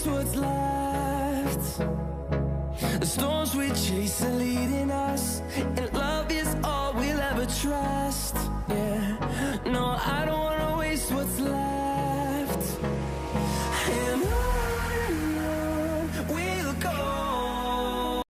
just what's left. The storms we chase are leading us, and love is all we'll ever trust. Yeah.